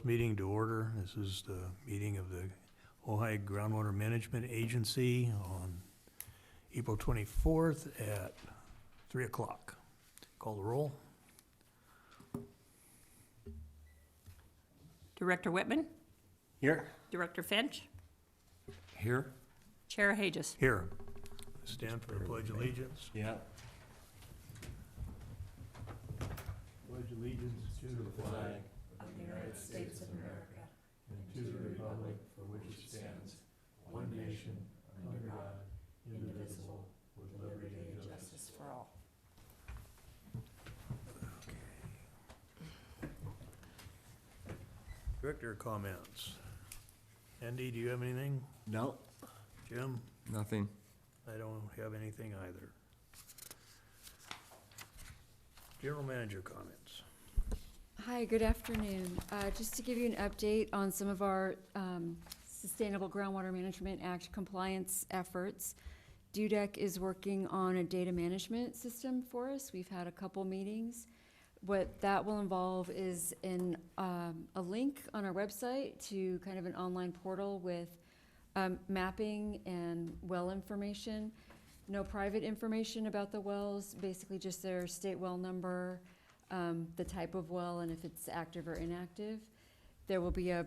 Meeting to order. This is the meeting of the Ojai Groundwater Management Agency on April 24th at 3 o'clock. Call the roll. Director Whitman, Here. Director Finch, Here. Chair Hages. Here. Stand for the Pledge of Allegiance. Yeah. Pledge allegiance to the flag of the United States of America and to the republic for which it stands, one nation, under God, indivisible, with liberty and justice for all. Director comments. Andy, do you have anything? No. Jim? Nothing. I don't have anything either. General manager comments. Hi, good afternoon. Just to give you an update on some of our Sustainable Groundwater Management Act compliance efforts. DUDEC is working on a data management system for us. We've had a couple meetings. What that will involve is a link on our website to kind of an online portal with mapping and well information. No private information about the wells, basically just their state well number, the type of well, and if it's active or inactive. There will be a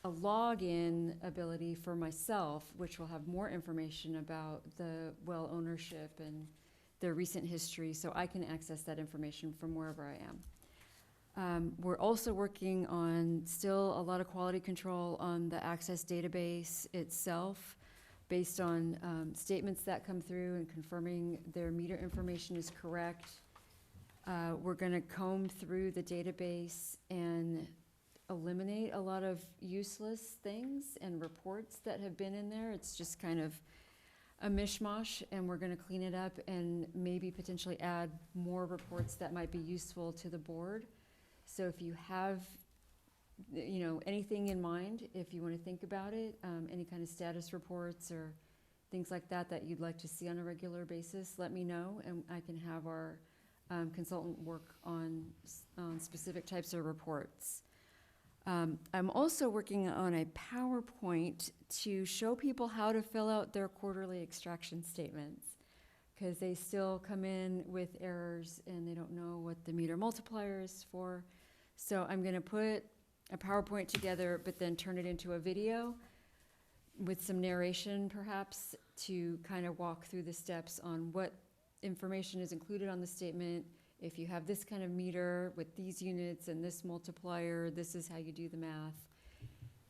login ability for myself, which will have more information about the well ownership and their recent history, so I can access that information from wherever I am. We're also working on still a lot of quality control on the Access database itself, based on statements that come through and confirming their meter information is correct. We're going to comb through the database and eliminate a lot of useless things and reports that have been in there. It's just kind of a mishmash, and we're going to clean it up and maybe potentially add more reports that might be useful to the board. So if you have, anything in mind, if you want to think about it, any kind of status reports or things like that that you'd like to see on a regular basis, let me know, and I can have our consultant work on specific types of reports. I'm also working on a PowerPoint to show people how to fill out their quarterly extraction statements, because they still come in with errors and they don't know what the meter multiplier is for. So I'm going to put a PowerPoint together, but then turn it into a video with some narration perhaps to kind of walk through the steps on what information is included on the statement. If you have this kind of meter with these units and this multiplier, this is how you do the math.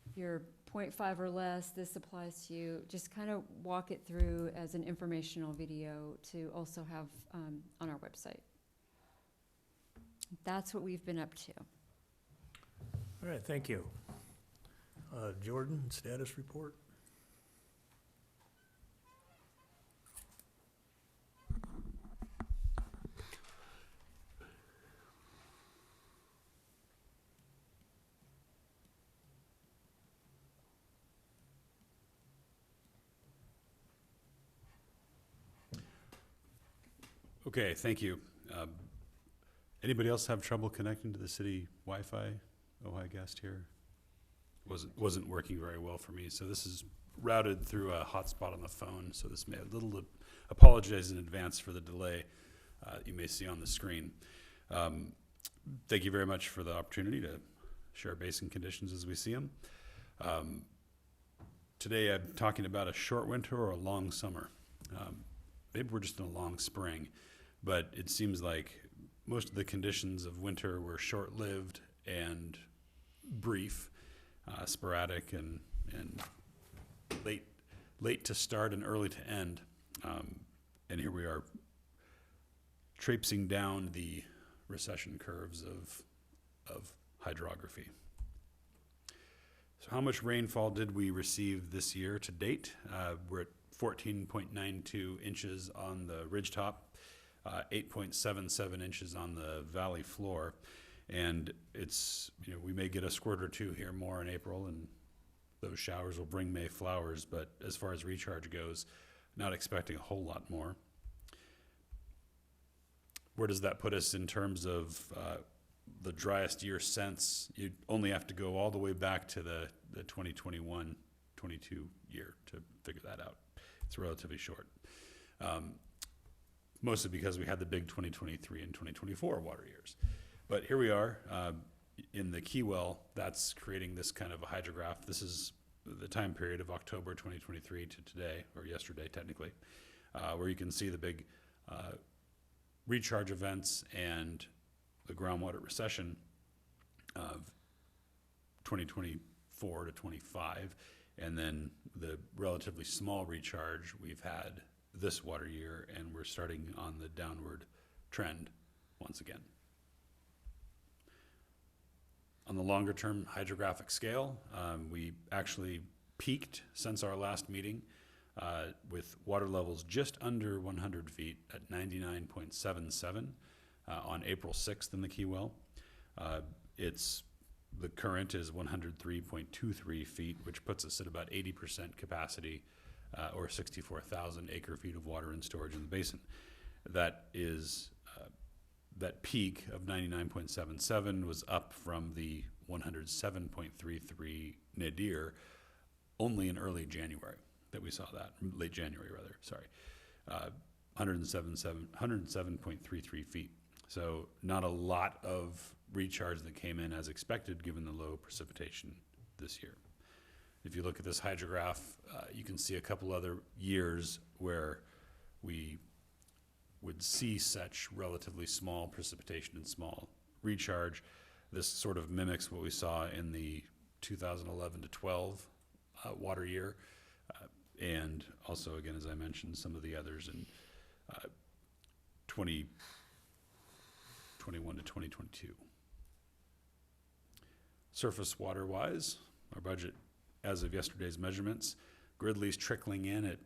If you're 0.5 or less, this applies to you. Just kind of walk it through as an informational video to also have on our website. That's what we've been up to. All right, thank you. Jordan, status report? Okay, thank you. Anybody else have trouble connecting to the city Wi-Fi? Ojai guest here. Wasn't working very well for me, so this is routed through a hotspot on the phone, so this may a little apologize in advance for the delay you may see on the screen. Thank you very much for the opportunity to share basin conditions as we see them. Today I'm talking about a short winter or a long summer. Maybe we're just in a long spring, but it seems like most of the conditions of winter were short-lived and brief, sporadic and late to start and early to end. And here we are traipsing down the recession curves of hydrography. So how much rainfall did we receive this year to date? We're at 14.92 inches on the ridgetop, 8.77 inches on the valley floor. And it's, we may get a squirt or two here more in April, and those showers will bring May flowers, but as far as recharge goes, not expecting a whole lot more. Where does that put us in terms of the driest year since. You only have to go all the way back to the 2021, 22 year to figure that out. It's relatively short. Mostly because we had the big 2023 and 2024 water years. But here we are in the Key Well. That's creating this kind of a hydrograph. This is the time period of October 2023 to today, or yesterday technically, where you can see the big recharge events and the groundwater recession of 2024 to 25, and then the relatively small recharge we've had this water year, and we're starting on the downward trend once again. On the longer term hydrographic scale, we actually peaked since our last meeting with water levels just under 100 feet at 99.77 on April 6th in the Key Well. The current is 103.23 feet, which puts us at about 80% capacity, or 64,000 acre feet of water in storage in the basin. That is, that peak of 99.77 was up from the 107.33 nadir only in early January that we saw that, late January rather, sorry. 107.33 feet. So not a lot of recharge that came in as expected given the low precipitation this year. If you look at this hydrograph, you can see a couple other years where we would see such relatively small precipitation and small recharge. This sort of mimics what we saw in the 2011 to 12 water year, and also, again, as I mentioned, some of the others in 2021 to 2022. Surface water-wise, our budget as of yesterday's measurements, Gridley's trickling in at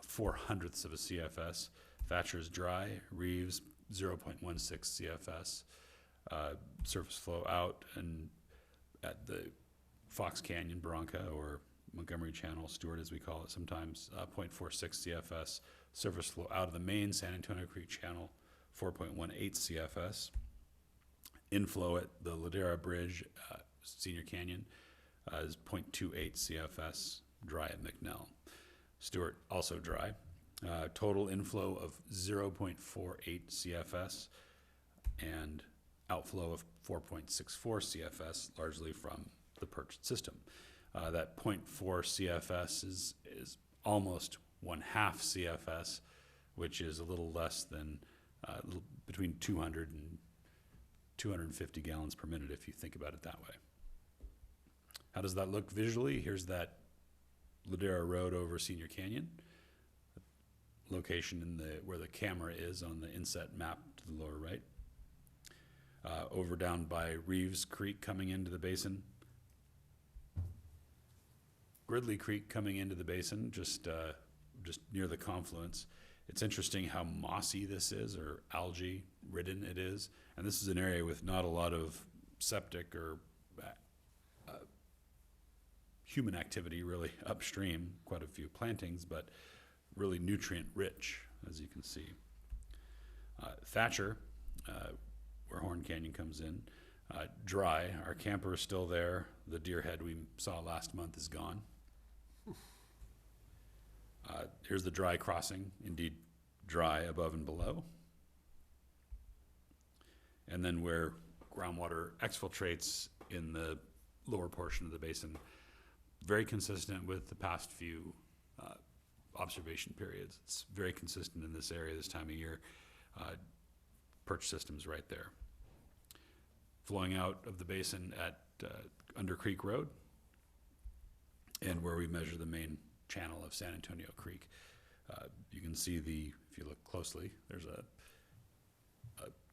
0.04 of a CFS. Thatcher's dry, Reeves 0.16 CFS. Surface flow out and at the Fox Canyon, Bronca, or Montgomery Channel, Stewart as we call it sometimes, 0.46 CFS. Surface flow out of the main San Antonio Creek Channel, 4.18 CFS. Inflow at the Ladera Bridge, Senior Canyon, is 0.28 CFS, dry at McNell. Stewart also dry. Total inflow of 0.48 CFS and outflow of 4.64 CFS, largely from the perched system. That 0.4 CFS is almost 1/2 CFS, which is a little less than between 200 and 250 gallons per minute if you think about it that way. How does that look visually? Here's that Ladera Road over Senior Canyon. Location in where the camera is on the inset map to the lower right. Over down by Reeves Creek coming into the basin. Gridley Creek coming into the basin, just near the confluence. It's interesting how mossy this is, or algae ridden it is. And this is an area with not a lot of septic or human activity really upstream, quite a few plantings, but really nutrient rich, as you can see. Thatcher, where Horn Canyon comes in, dry. Our camper is still there. The deer head we saw last month is gone. Here's the dry crossing, indeed dry above and below. And then where groundwater exfiltrates in the lower portion of the basin, very consistent with the past few observation periods. It's very consistent in this area this time of year. Perch systems right there. Flowing out of the basin at Under Creek Road, and where we measure the main channel of San Antonio Creek. You can see if you look closely, there's a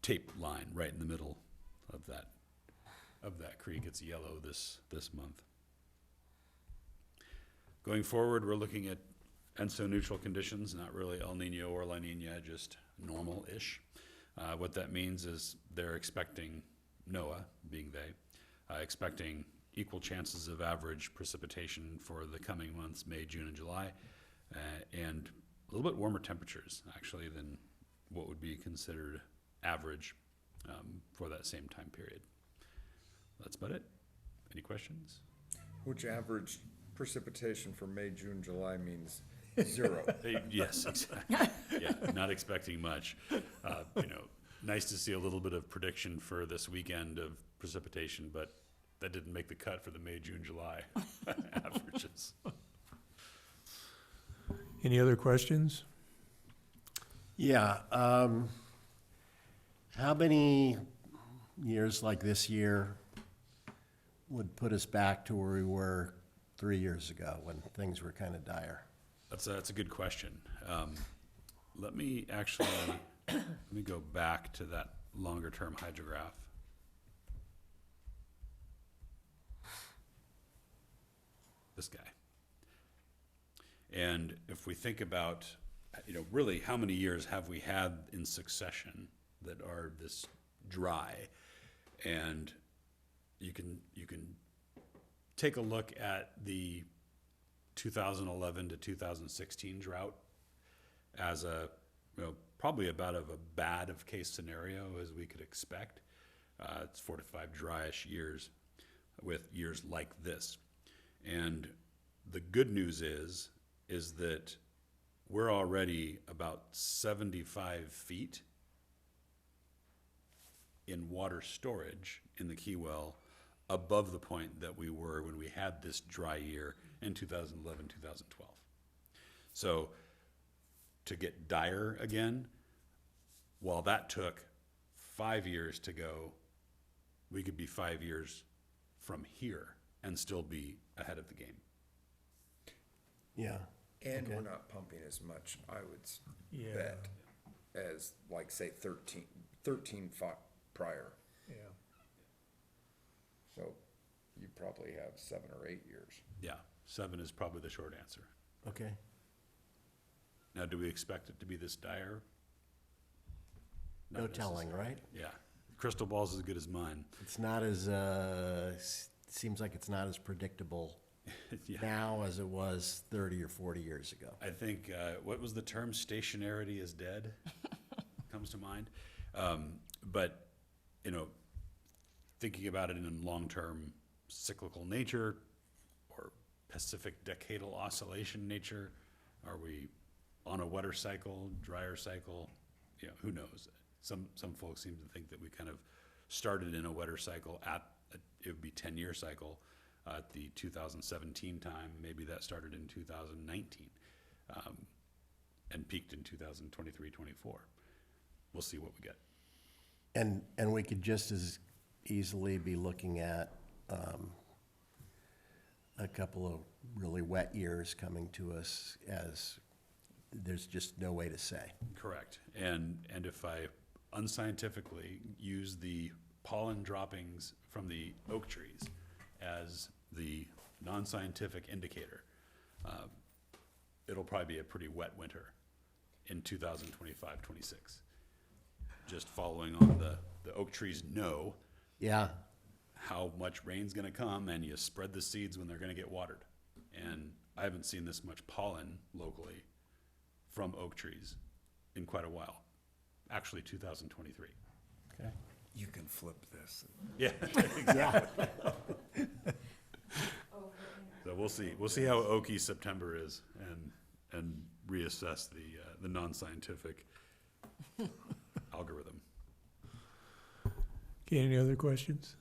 tape line right in the middle of that creek. It's yellow this month. Going forward, we're looking at ENSO neutral conditions, not really El Nino or La Nina, just normal-ish. What that means is they're expecting, NOAA being they, expecting equal chances of average precipitation for the coming months, May, June, and July, and a little bit warmer temperatures, actually, than what would be considered average for that same time period. That's about it. Any questions? Which average precipitation for May, June, July means 0. Yes, exactly. Yeah, not expecting much. Nice to see a little bit of prediction for this weekend of precipitation, but that didn't make the cut for the May, June, July averages. Any other questions? Yeah, how many years like this year would put us back to where we were 3 years ago when things were kind of dire? That's a good question. Let me go back to that longer-term hydrograph. This guy. And if we think about, really how many years have we had in succession that are this dry? And you can take a look at the 2011 to 2016 drought as probably about a bad of case scenario as we could expect. It's 4 to 5 dryish years with years like this. And the good news is that we're already about 75 feet in water storage in the Key Well above the point that we were when we had this dry year in 2011, 2012. So to get dire again, while that took 5 years to go, we could be 5 years from here and still be ahead of the game. Yeah. And Okay. we're not pumping as much, I would Yeah. bet, as like, say, 13 prior. Yeah. So you probably have 7 or 8 years. Yeah, 7 is probably the short answer. Okay. Now, do we expect it to be this dire? No Not telling, necessarily. right? Yeah, crystal ball's as good as mine. It's not as, seems like it's not as predictable Yeah. now as it was 30 or 40 years ago. I think, what was the term? Stationarity is dead comes to mind. But, thinking about it in long-term cyclical nature or Pacific decadal oscillation nature, are we on a wetter cycle, drier cycle? Who knows? Some folks seem to think that we kind of started in a wetter cycle it would be 10-year cycle at the 2017 time. Maybe that started in 2019 and peaked in 2023, 24. We'll see what we get. And we could just as easily be looking at a couple of really wet years coming to us as there's just no way to say. Correct. And if I unscientifically use the pollen droppings from the oak trees as the non-scientific indicator, it'll probably be a pretty wet winter in 2025, 26. Just following on the oak trees know Yeah, how much rain's gonna come, and you spread the seeds when they're gonna get watered. And I haven't seen this much pollen locally from oak trees in quite a while. Actually, 2023. okay. You can flip this. Yeah, Yeah, so we'll see. We'll see how oaky September is and reassess the non-scientific algorithm. Okay, any other questions?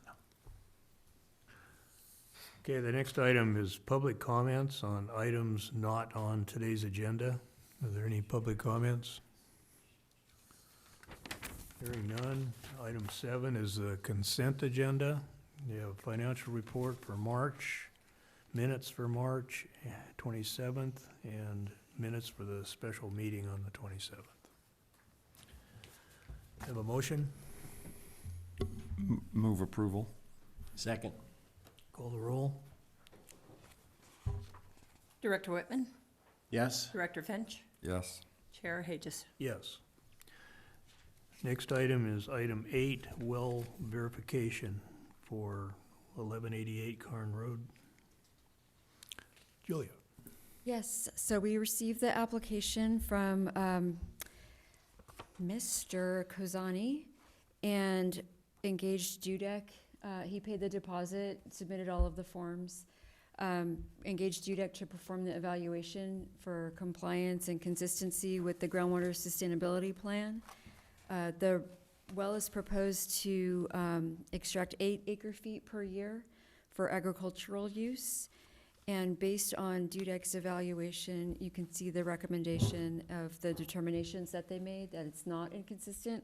Okay, the next item is public comments on items not on today's agenda. Are there any public comments? Hearing none. Item 7 is the consent agenda. You have financial report for March, minutes for March 27th, and minutes for the special meeting on the 27th. Have a motion? Move approval. second. Call the roll. Director Whitman, Yes? Director Finch, Yes. Chair Hages. Yes. Next item is item 8, well verification for 1188 Carn Road. Julia. Yes, so we received the application from Mr. Kozani and engaged Dudek He paid the deposit, submitted all of the forms, engaged UDEC to perform the evaluation for compliance and consistency with the groundwater sustainability plan. The well is proposed to extract 8 acre-feet per year for agricultural use. And based on DUDEC's evaluation, you can see the recommendation of the determinations that they made, that it's not inconsistent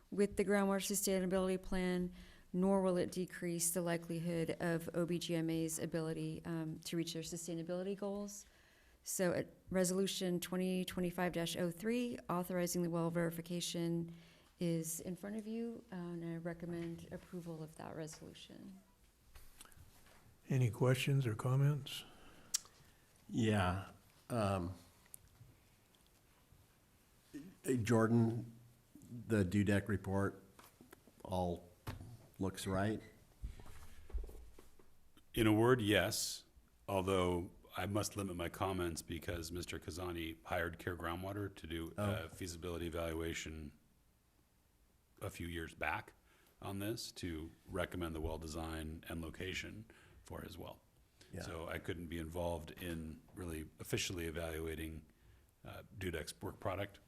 with the groundwater sustainability plan, nor will it decrease the likelihood of OBGMA's ability to reach their sustainability goals. So at Resolution 2025-03, authorizing the well verification is in front of you, and I recommend approval of that resolution. Any questions or comments? Yeah. Jordan, the DUDEC report all looks right? In a word, yes, although I must limit my comments because Mr. Kazani hired Care Groundwater to do a feasibility evaluation a few years back on this to recommend the well design and location for his well. Yeah. So I couldn't be involved in really officially evaluating DUDEC's work product,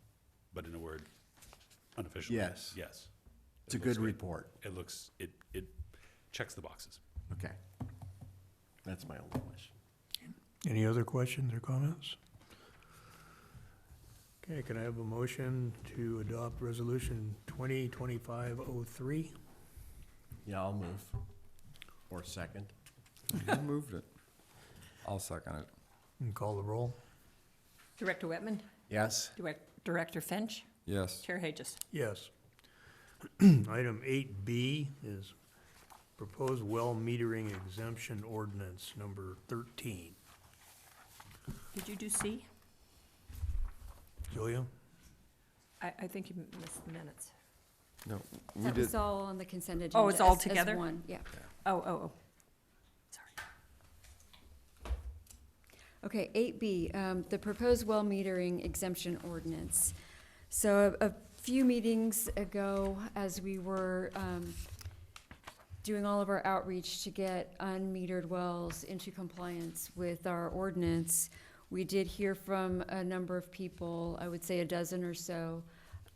but in a word, unofficially, Yes. yes. It's a It looks good report. It looks, it checks the boxes. Okay. That's my only question. Any other questions or comments? Okay, can I have a motion to adopt Resolution 2025-03? Yeah, I'll move. Or second. You moved it. I'll second it. And call the roll? Director Whitman, Yes? Director Finch, Yes. Chair Hages. Yes. Item 8B is proposed well metering exemption ordinance number 13. Did you do C? Julia? I think you missed the minutes. No, we That did, was all on the consent agenda. Oh, it's all as together? one, yeah. Oh. Sorry. Okay, 8B, the proposed well metering exemption ordinance. So a few meetings ago, as we were doing all of our outreach to get unmetered wells into compliance with our ordinance, we did hear from a number of people, I would say a dozen or so,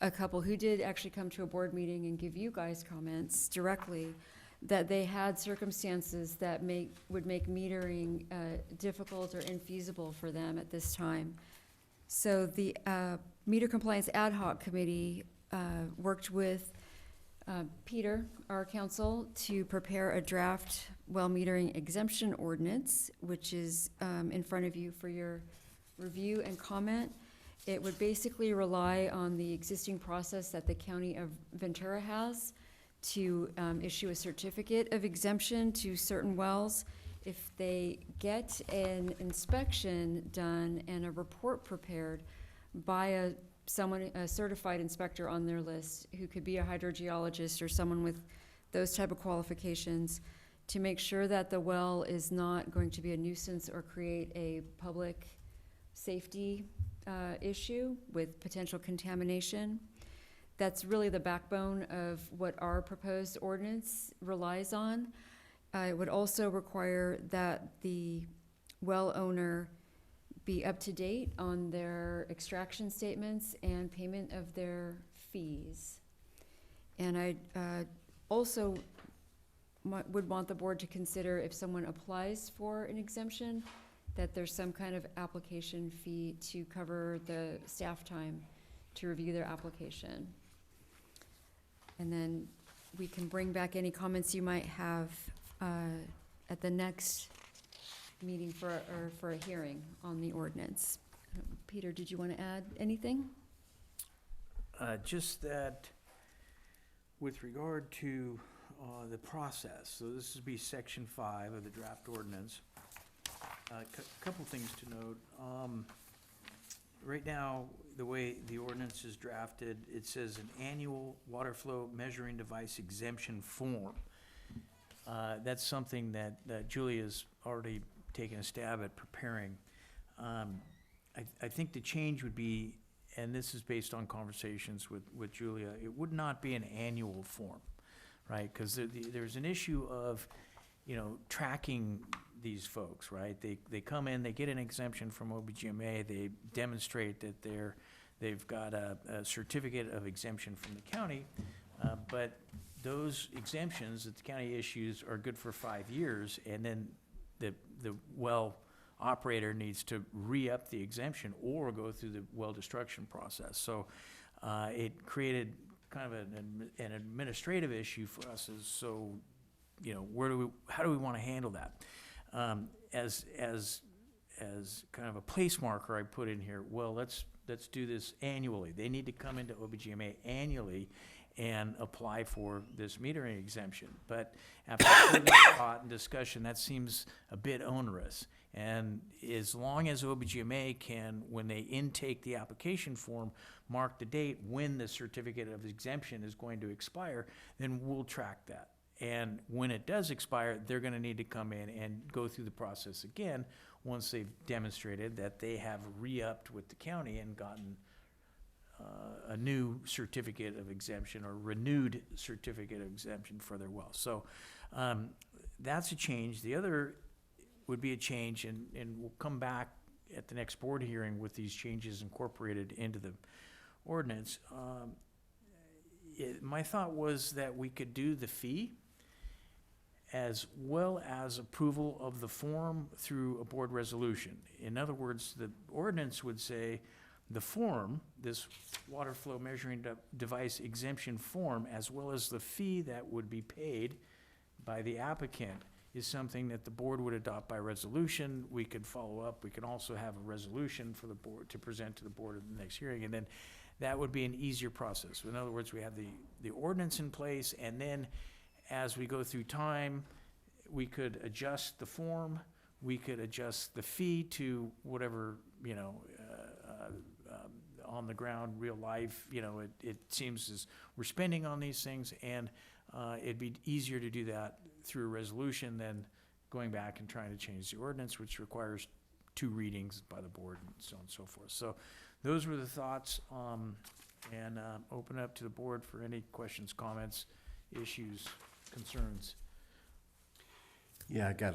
a couple who did actually come to a board meeting and give you guys comments directly, that they had circumstances that would make metering difficult or infeasible for them at this time. So the Meter Compliance Ad Hoc Committee worked with Peter, our counsel, to prepare a draft well metering exemption ordinance, which is in front of you for your review and comment. It would basically rely on the existing process that the County of Ventura has to issue a certificate of exemption to certain wells. If they get an inspection done and a report prepared by a certified inspector on their list, who could be a hydrogeologist or someone with those type of qualifications, to make sure that the well is not going to be a nuisance or create a public safety issue with potential contamination. That's really the backbone of what our proposed ordinance relies on. It would also require that the well owner be up to date on their extraction statements and payment of their fees. And I also would want the board to consider, if someone applies for an exemption, that there's some kind of application fee to cover the staff time to review their application. And then we can bring back any comments you might have at the next meeting for a hearing on the ordinance. Peter, did you want to add anything? Just that with regard to the process, so this would be section 5 of the draft ordinance. Couple things to note. Right now, the way the ordinance is drafted, it says an annual water flow measuring device exemption form. That's something that Julia's already taken a stab at preparing. I think the change would be, and this is based on conversations with Julia, it would not be an annual form. right? Because there's an issue of, you know, tracking these folks, right? They come in, they get an exemption from OBGMA, they demonstrate that they've got a certificate of exemption from the county, but those exemptions that the county issues are good for 5 years, and then the well operator needs to re-up the exemption or go through the well destruction process. So it created kind of an administrative issue for us, as so, you know, how do we want to handle that? As kind of a place marker, I put in here, well, let's do this annually. They need to come into OBGMA annually and apply for this metering exemption. But after further thought and discussion, that seems a bit onerous. And as long as OBGMA can, when they intake the application form, mark the date when the certificate of exemption is going to expire, then we'll track that. And when it does expire, they're gonna need to come in and go through the process again once they've demonstrated that they have re-upped with the county and gotten a new certificate of exemption or renewed certificate of exemption for their well. So that's a change. The other would be a change, and we'll come back at the next board hearing with these changes incorporated into the ordinance. My thought was that we could do the fee as well as approval of the form through a board resolution. In other words, the ordinance would say the form, this water flow measuring device exemption form, as well as the fee that would be paid by the applicant, is something that the board would adopt by resolution. We could follow up. We can also have a resolution for the board to present to the board at the next hearing, and then that would be an easier process. In other words, we have the ordinance in place, and then as we go through time, we could adjust the form, we could adjust the fee to whatever, you know, on the ground, real life, you know, it seems as we're spending on these things, and it'd be easier to do that through a resolution than going back and trying to change the ordinance, which requires 2 readings by the board and so on and so forth. So those were the thoughts, and open up to the board for any questions, comments, issues, concerns. Yeah, I got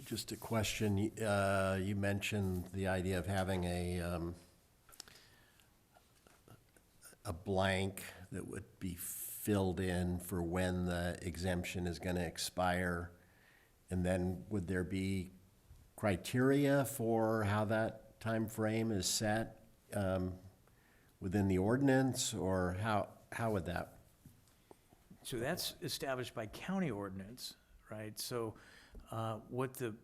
just a question. You mentioned the idea of having a blank that would be filled in for when the exemption is going to expire. And then would there be criteria for how that time frame is set within the ordinance, or how would that? So that's established by county ordinance, right? So what a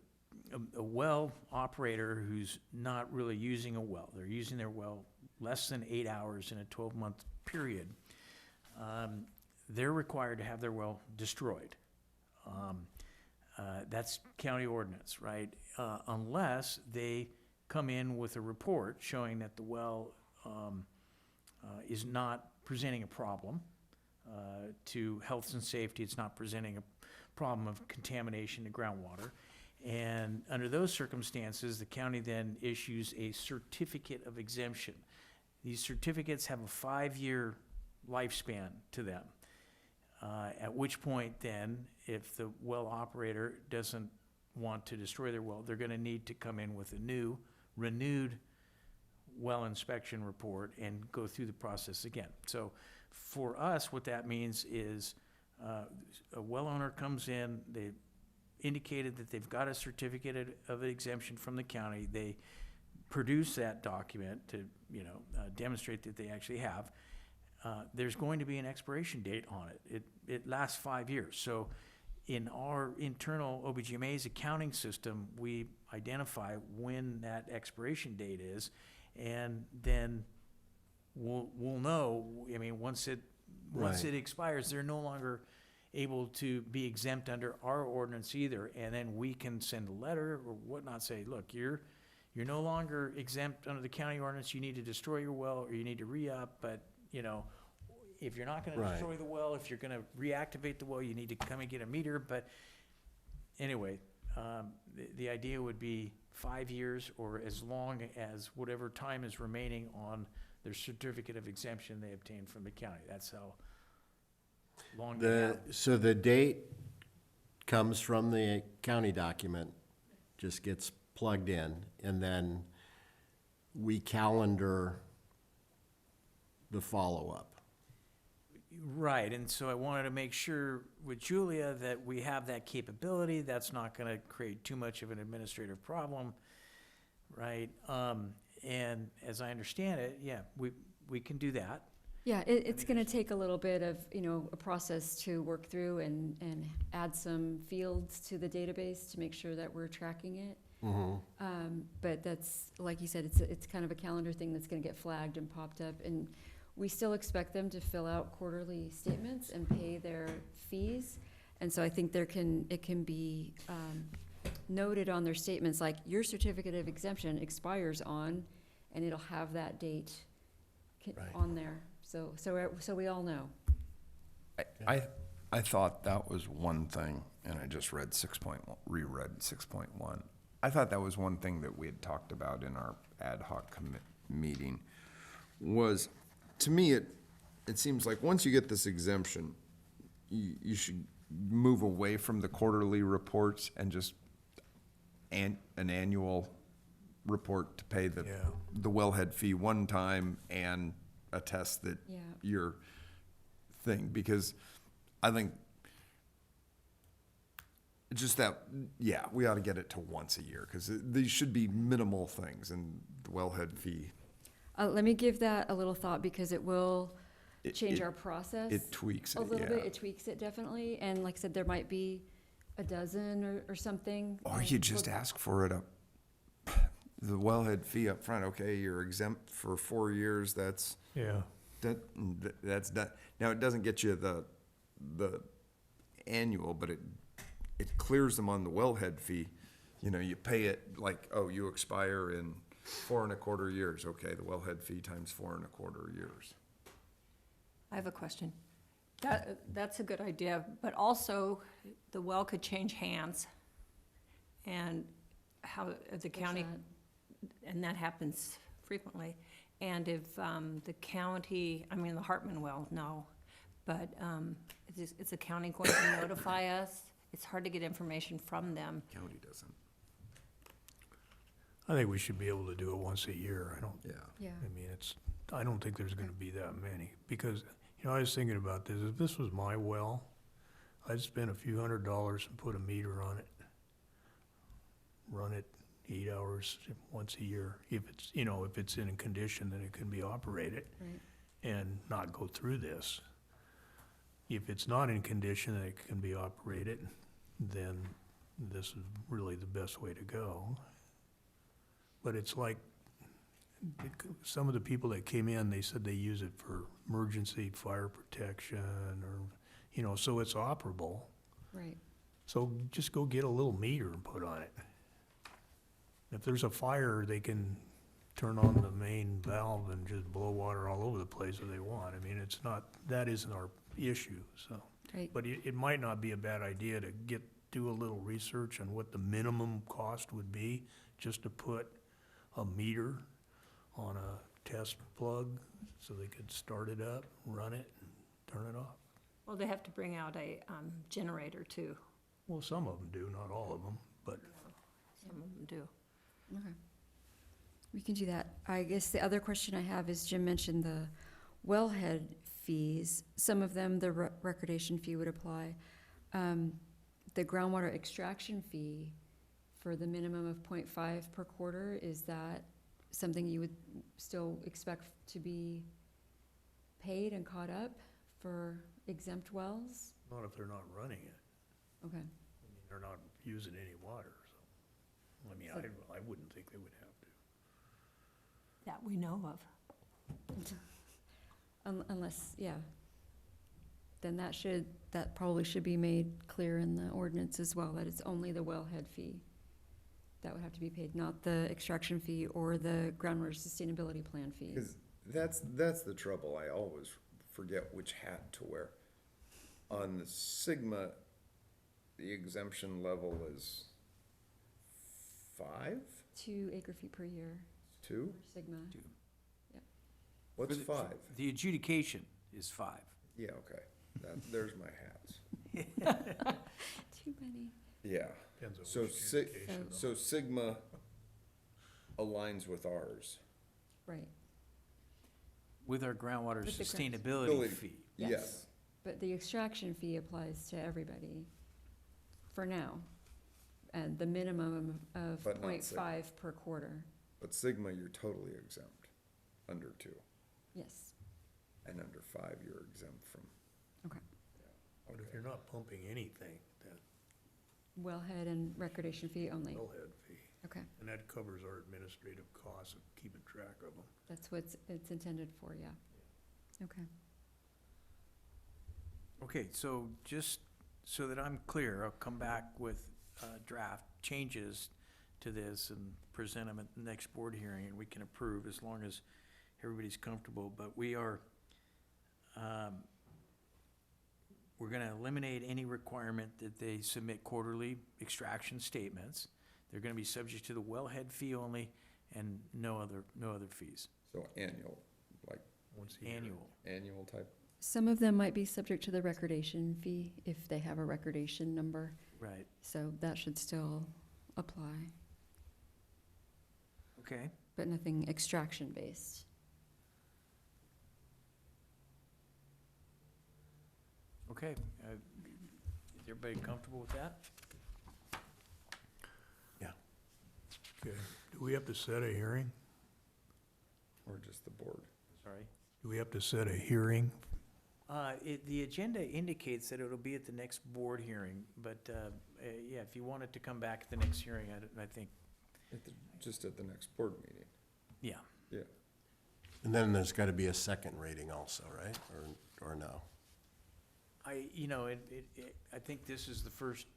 well operator who's not really using a well, they're using their well less than 8 hours in a 12-month period, they're required to have their well destroyed. That's county ordinance, right? Unless they come in with a report showing that the well is not presenting a problem to health and safety, it's not presenting a problem of contamination to groundwater. And under those circumstances, the county then issues a certificate of exemption. These certificates have a 5-year lifespan to them. At which point then, if the well operator doesn't want to destroy their well, they're gonna need to come in with a new, renewed well inspection report and go through the process again. So for us, what that means is a well owner comes in, they indicated that they've got a certificate of exemption from the county. They produce that document to, you know, demonstrate that they actually have. There's going to be an expiration date on it. It lasts 5 years. So in our internal OBGMA's accounting system, we identify when that expiration date is, and then we'll know. I mean, once it expires, they're no longer able to be exempt under our ordinance either, and then we can send a letter or whatnot, say, look, you're no longer exempt under the county ordinance, you need to destroy your well, or you need to re-up, but, you know, if you're not gonna Right. destroy the well, if you're gonna reactivate the well, you need to come and get a meter. But anyway, the idea would be 5 years, or as long as whatever time is remaining on their certificate of exemption they obtained from the county. That's how long they have. So the date comes from the county document, just gets plugged in, and then we calendar the follow-up. Right, and so I wanted to make sure with Julia that we have that capability. That's not gonna create too much of an administrative problem, right? And as I understand it, yeah, we can do that. Yeah, it's gonna take a little bit of, a process to work through and add some fields to the database to make sure that we're tracking it. But that's, like you said, it's kind of a calendar thing that's gonna get flagged and popped up. And we still expect them to fill out quarterly statements and pay their fees. And so I think it can be noted on their statements, like, your certificate of exemption expires on, and it'll have that date Right. on there. So we all know. I thought that was one thing, and I just read reread 6.1. I thought that was one thing that we had talked about in our ad hoc meeting, was, to me, it seems like once you get this exemption, you should move away from the quarterly reports and just an annual report to pay the wellhead fee one time and attest that Yeah. your thing, because I think just that, yeah, we ought to get it to once a year, because these should be minimal things, and the wellhead fee, Let me give that a little thought, because it will It- change it- our process. it tweaks A it, little bit, yeah. it tweaks it definitely, and like I said, there might be a dozen or something. Or you just ask for it the wellhead fee up front. Okay, you're exempt for 4 years, that's Yeah. that's done. Now, it doesn't get you the annual, but it clears them on the wellhead fee. You pay it like, oh, you expire in 4.25 years. Okay, the wellhead fee times 4.25 years. I have a question. That's a good idea, but also the well could change hands. And how the county, and that happens frequently. And if the county, the Hartman well, no, but is the county going to notify us? It's hard to get information from them. County doesn't. I think we should be able to do it once a year. Yeah. Yeah, I don't think there's gonna be that many, because, I was thinking about this, if this was my well, I'd spend a few $100s and put a meter on it. Run it 8 hours once a year, if it's in a condition that it can be operated, right. and not go through this. If it's not in condition that it can be operated, then this is really the best way to go. But it's like, some of the people that came in, they said they use it for emergency fire protection, or, so it's operable. Right. So just go get a little meter and put on it. If there's a fire, they can turn on the main valve and just blow water all over the place if they want. That isn't our issue, so. Right. But it might not be a bad idea to do a little research on what the minimum cost would be, just to put a meter on a test plug, so they could start it up, run it, and turn it off. Well, they have to bring out a generator too. Well, some of them do, not all of them, but Some of them do. Okay. We can do that. I guess the other question I have is, Jim mentioned the wellhead fees. Some of them, the recordation fee would apply. The groundwater extraction fee for the minimum of 0.5 per quarter, is that something you would still expect to be paid and caught up for exempt wells? not if they're not running it. Okay. They're not using any water, so. I wouldn't think they would have to. That we know of. Unless, yeah. Then that probably should be made clear in the ordinance as well, that it's only the wellhead fee that would have to be paid, not the extraction fee or the groundwater sustainability plan fee. Because that's the trouble. I always forget which hat to wear. On the Sigma, the exemption level is 5? 2 acre feet per year 2? for Sigma. What's 5? The adjudication is 5. Yeah, okay. There's my hats. Too many. Yeah, Depends on so which si- communication, though. so Sigma aligns with ours. Right, With our groundwater With the sustainability Ability. fee. Yes, but the extraction fee applies to everybody for now. And the minimum of But not 0.5 per quarter, but Sigma, you're totally exempt, under 2. yes, And under 5, you're exempt from. okay. But if you're not pumping anything, that Wellhead and recordation fee only, wellhead fee, okay, and that covers our administrative costs of keeping track of them. that's what it's intended for, yeah. Okay, Okay, so just so that I'm clear, I'll come back with draft changes to this and present them at the next board hearing, and we can approve as long as everybody's comfortable. But we are, we're gonna eliminate any requirement that they submit quarterly extraction statements. They're gonna be subject to the wellhead fee only and no other fees, So annual, like Once a year. annual. type. some of them might be subject to the recordation fee if they have a recordation number, Right, so that should still apply, okay. but nothing extraction-based. Okay, is everybody comfortable with that? Okay, do we have to set a hearing? Or just the board. Sorry. Do we have to set a hearing? The agenda indicates that it'll be at the next board hearing, but, yeah, if you want it to come back at the next hearing, I think, Just at the next board meeting. yeah. Yeah. And then there's gotta be a second reading also, right? Or no? I think this is the first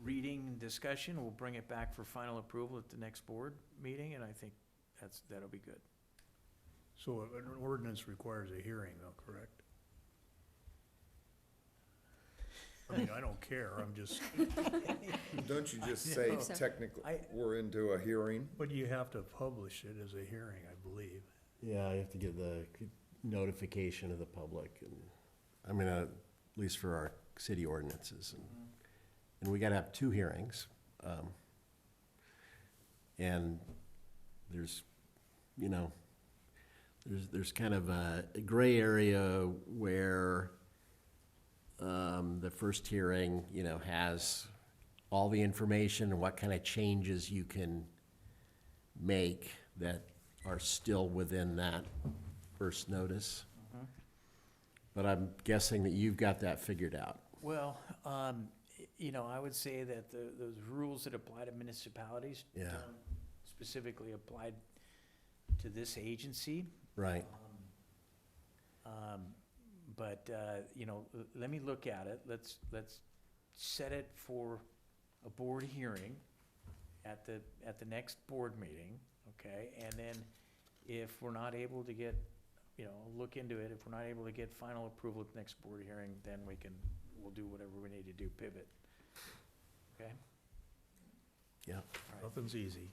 reading and discussion. We'll bring it back for final approval at the next board meeting, and I think that'll be good. So an ordinance requires a hearing though, correct? I mean, I don't care, I'm just, Don't you just say No. So- technically, I- we're into a hearing? but you have to publish it as a hearing, I believe. Yeah, you have to give the notification of the public and, I mean, at least for our city ordinances. And we gotta have 2 hearings. And there's, there's kind of a gray area where the first hearing, has all the information and what kind of changes you can make that are still within that first notice. But I'm guessing that you've got that figured out. Well, I would say that those rules that apply to municipalities Yeah. don't specifically applied to this agency. Right. But, let me look at it. Let's set it for a board hearing at the next board meeting, okay? And then if we're not able to get, look into it, if we're not able to get final approval at the next board hearing, then we'll do whatever we need to do, pivot. Okay? Yeah. Nothing's easy.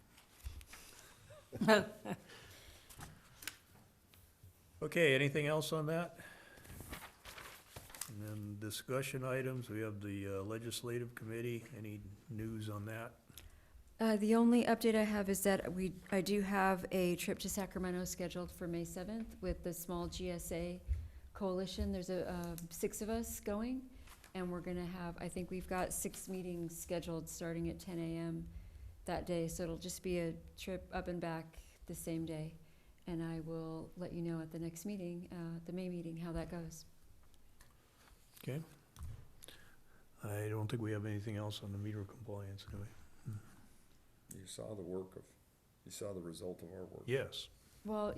Okay, anything else on that? And then discussion items, we have the legislative committee, any news on that? The only update I have is that I do have a trip to Sacramento scheduled for May 7th with the small GSA coalition. There's 6 of us going, and we're gonna have, I think we've got 6 meetings scheduled starting at 10 a.m. that day, so it'll just be a trip up and back the same day. And I will let you know at the next meeting, the May meeting, how that goes. Okay. I don't think we have anything else on the meter compliance, do we? You saw the result of our work. Yes. Well,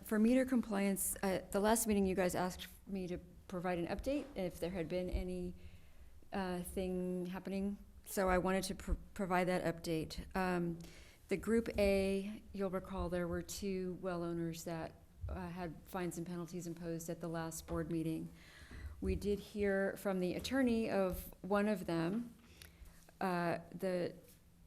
for meter compliance, the last meeting, you guys asked me to provide an update if there had been any thing happening. So I wanted to provide that update. The Group A, you'll recall there were 2 well owners that had fines and penalties imposed at the last board meeting. We did hear from the attorney of one of them. The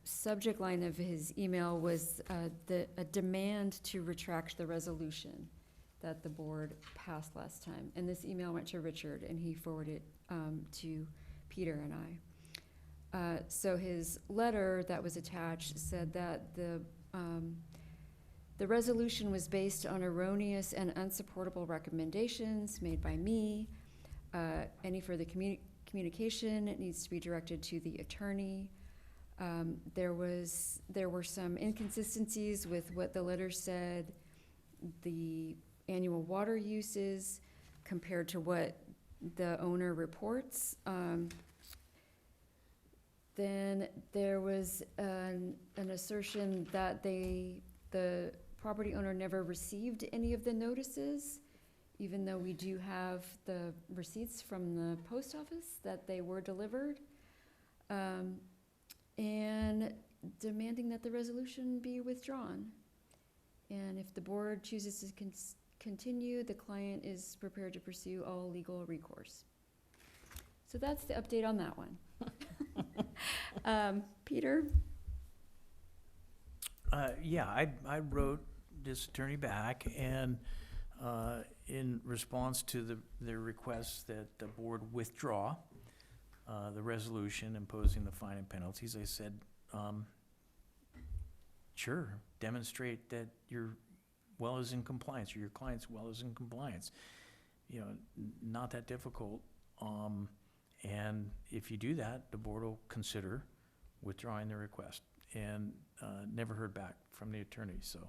subject line of his email was a demand to retract the resolution that the board passed last time. And this email went to Richard, and he forwarded it to Peter and I. So his letter that was attached said that the resolution was based on erroneous and unsupportable recommendations made by me. Any further communication needs to be directed to the attorney. There were some inconsistencies with what the letter said, the annual water uses compared to what the owner reports. Then there was an assertion that the property owner never received any of the notices, even though we do have the receipts from the post office that they were delivered. And demanding that the resolution be withdrawn. And if the board chooses to continue, the client is prepared to pursue all legal recourse. So that's the update on that one. Peter? Yeah, I wrote this attorney back, and in response to their request that the board withdraw the resolution imposing the fine and penalties, I said, sure, demonstrate that your well is in compliance, or your client's well is in compliance. You know, not that difficult. And if you do that, the board will consider withdrawing the request. And never heard back from the attorney, so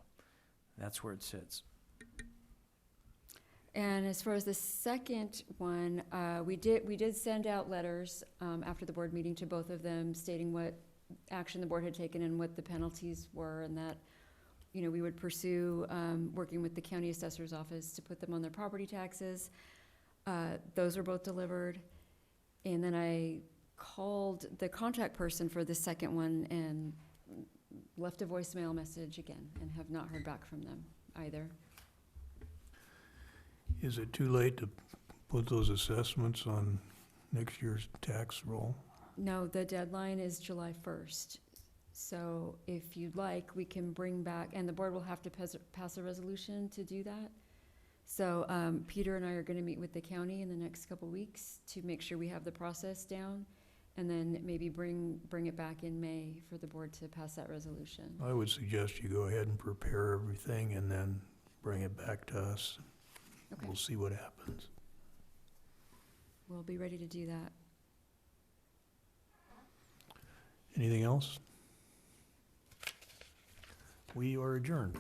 that's where it sits. And as far as the second one, we did send out letters after the board meeting to both of them stating what action the board had taken and what the penalties were, and that, you know, we would pursue working with the county assessor's office to put them on their property taxes. Those were both delivered. And then I called the contact person for the second one and left a voicemail message again and have not heard back from them either. Is it too late to put those assessments on next year's tax roll? No, the deadline is July 1st. So if you'd like, we can bring back, and the board will have to pass a resolution to do that. So Peter and I are going to meet with the county in the next couple weeks to make sure we have the process down, and then maybe bring it back in May for the board to pass that resolution. I would suggest you go ahead and prepare everything and then bring it back to us. Okay, We'll see what happens. we'll be ready to do that. Anything else? We are adjourned.